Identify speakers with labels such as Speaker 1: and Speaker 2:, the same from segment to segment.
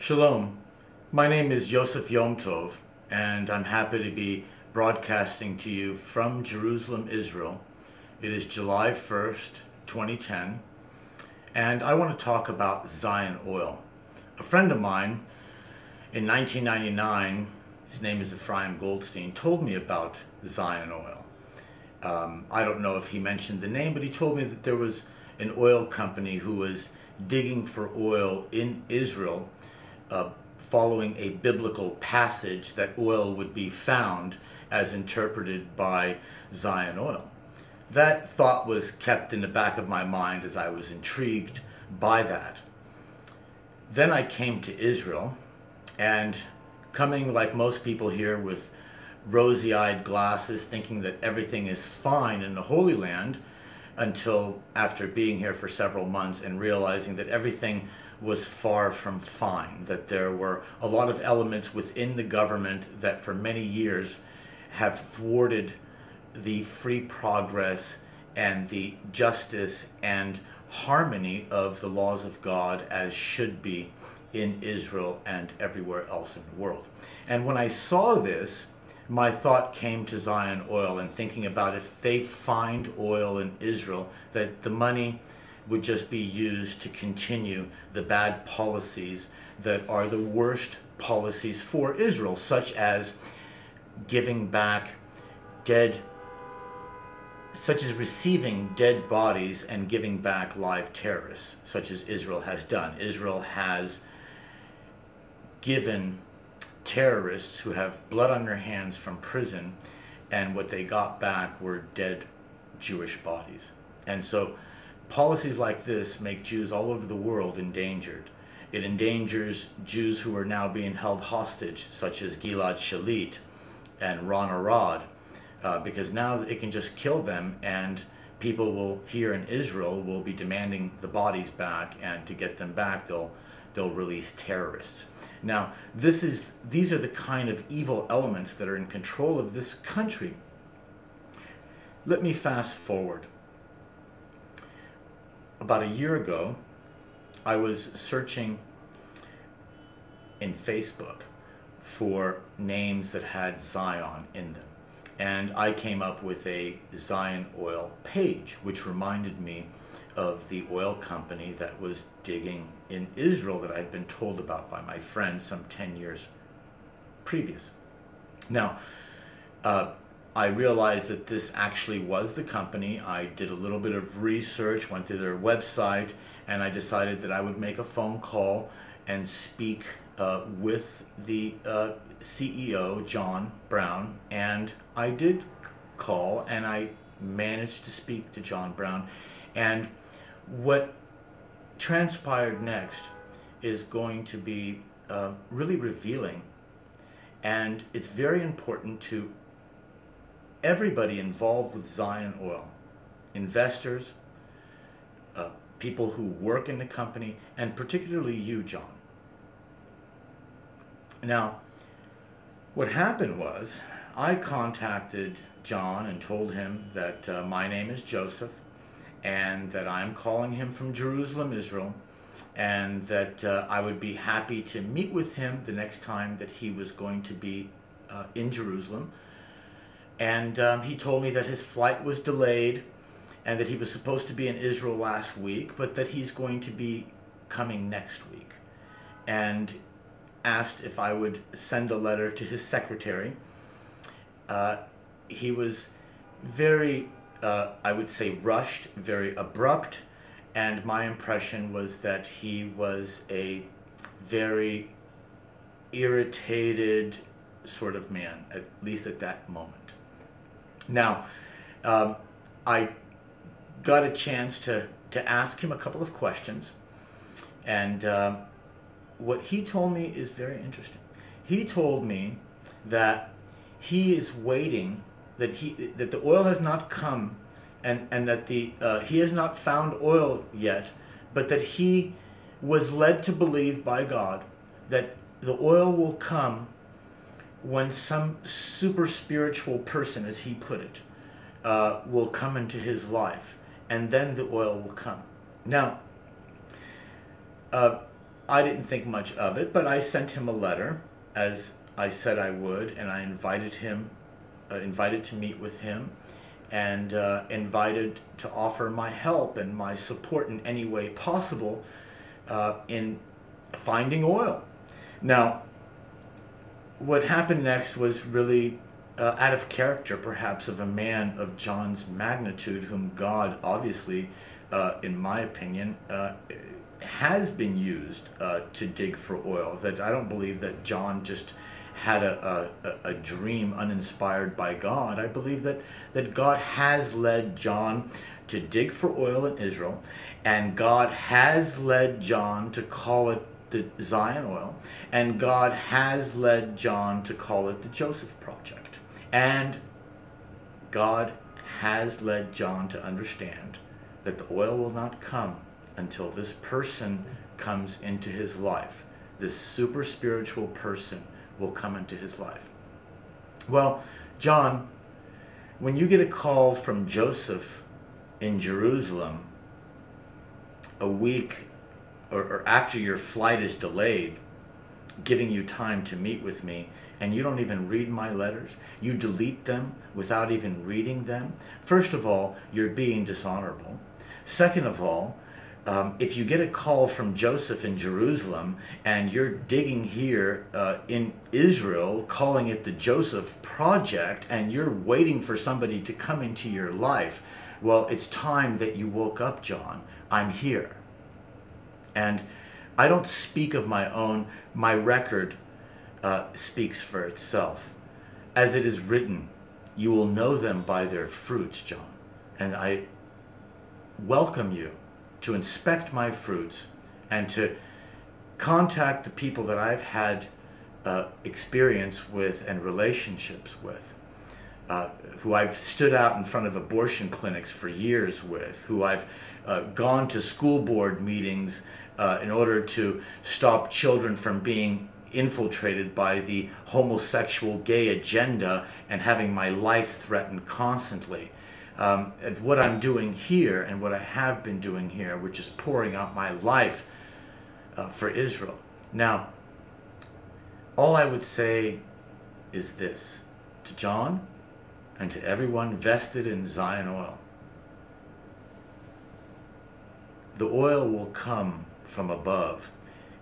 Speaker 1: Shalom. My name is Yosef Yom Tov, and I'm happy to be broadcasting to you from Jerusalem, Israel. It is July 1st, 2010, and I want to talk about Zion oil. A friend of mine in 1999, his name is Ephraim Goldstein, told me about Zion oil. I don't know if he mentioned the name, but he told me that there was an oil company who was digging for oil in Israel, following a biblical passage that oil would be found as interpreted by Zion oil. That thought was kept in the back of my mind as I was intrigued by that. Then I came to Israel, and coming like most people here with rosy-eyed glasses, thinking that everything is fine in the Holy Land, until after being here for several months and realizing that everything was far from fine, that there were a lot of elements within the government that for many years have thwarted the free progress and the justice and harmony of the laws of God as should be in Israel and everywhere else in the world. And when I saw this, my thought came to Zion oil and thinking about if they find oil in Israel, that the money would just be used to continue the bad policies that are the worst policies for Israel, such as giving back such as receiving dead bodies and giving back live terrorists, such as Israel has done. Israel has given terrorists who have blood on their hands from prison, and what they got back were dead Jewish bodies. And so policies like this make Jews all over the world endangered. It endangers Jews who are now being held hostage, such as Gilad Shalit and Ron Arad, because now it can just kill them, and people will here in Israel will be demanding the bodies back, and to get them back they'll release terrorists. Now, these are the kind of evil elements that are in control of this country. Let me fast forward. About a year ago, I was searching in Facebook for names that had Zion in them. And I came up with a Zion oil page, which reminded me of the oil company that was digging in Israel that I'd been told about by my friend some 10 years previous. Now, I realized that this actually was the company. I did a little bit of research, went to their website, and I decided that I would make a phone call and speak with the CEO, John Brown. And I did call, and I managed to speak to John Brown. And what transpired next is going to be really revealing, and it's very important to everybody involved with Zion oil, investors, people who work in the company, and particularly you, John. Now, what happened was I contacted John and told him that my name is Joseph, and that I'm calling him from Jerusalem, Israel, and that I would be happy to meet with him the next time that he was going to be in Jerusalem. And he told me that his flight was delayed and that he was supposed to be in Israel last week, but that he's going to be coming next week, and asked if I would send a letter to his secretary. He was very I would say rushed, very abrupt, and my impression was that he was a very irritated sort of man, at least at that moment. Now, I got a chance to ask him a couple of questions, and what he told me is very interesting. He told me that he is waiting, that the oil has not come, and that he has not found oil yet, but that he was led to believe by God that the oil will come when some super spiritual person, as he put it, will come into his life, and then the oil will come. Now, I didn't think much of it, but I sent him a letter, as I said I would, and I invited him, invited to meet with him, and invited to offer my help and my support in any way possible in finding oil. Now, what happened next was really out of character, perhaps, of a man of John's magnitude, whom God, obviously, in my opinion, has been used to dig for oil. That I don't believe that John just had a dream uninspired by God. I believe that God has led John to dig for oil in Israel, and God has led John to call it the Zion oil, and God has led John to call it the Joseph Project. And God has led John to understand that the oil will not come until this person comes into his life. This super spiritual person will come into his life. Well, John, when you get a call from Joseph in Jerusalem a week or after your flight is delayed, giving you time to meet with me, and you don't even read my letters, you delete them without even reading them, first of all, you're being dishonorable. Second of all, if you get a call from Joseph in Jerusalem and you're digging here in Israel, calling it the Joseph Project, and you're waiting for somebody to come into your life, well, it's time that you woke up, John. I'm here. And I don't speak of my own. My record speaks for itself. As it is written, you will know them by their fruits, John. And I welcome you to inspect my fruits and to contact the people that I've had experience with and relationships with, who I've stood out in front of abortion clinics for years with, who I've gone to school board meetings in order to stop children from being infiltrated by the homosexual gay agenda and having my life threatened constantly. And what I'm doing here and what I have been doing here, which is pouring out my life for Israel. Now, all I would say is this to John and to everyone vested in Zion oil. The oil will come from above,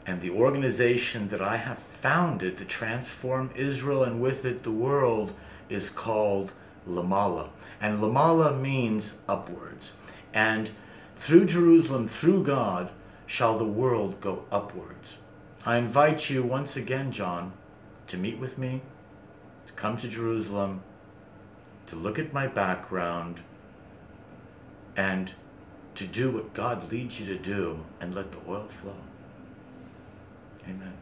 Speaker 1: and the organization that I have founded to transform Israel and with it the world is called Lamala. And Lamala means upwards. And through Jerusalem, through God, shall the world go upwards. I invite you once again, John, to meet with me, to come to Jerusalem, to look at my background, and to do what God leads you to do, and let the oil flow. Amen.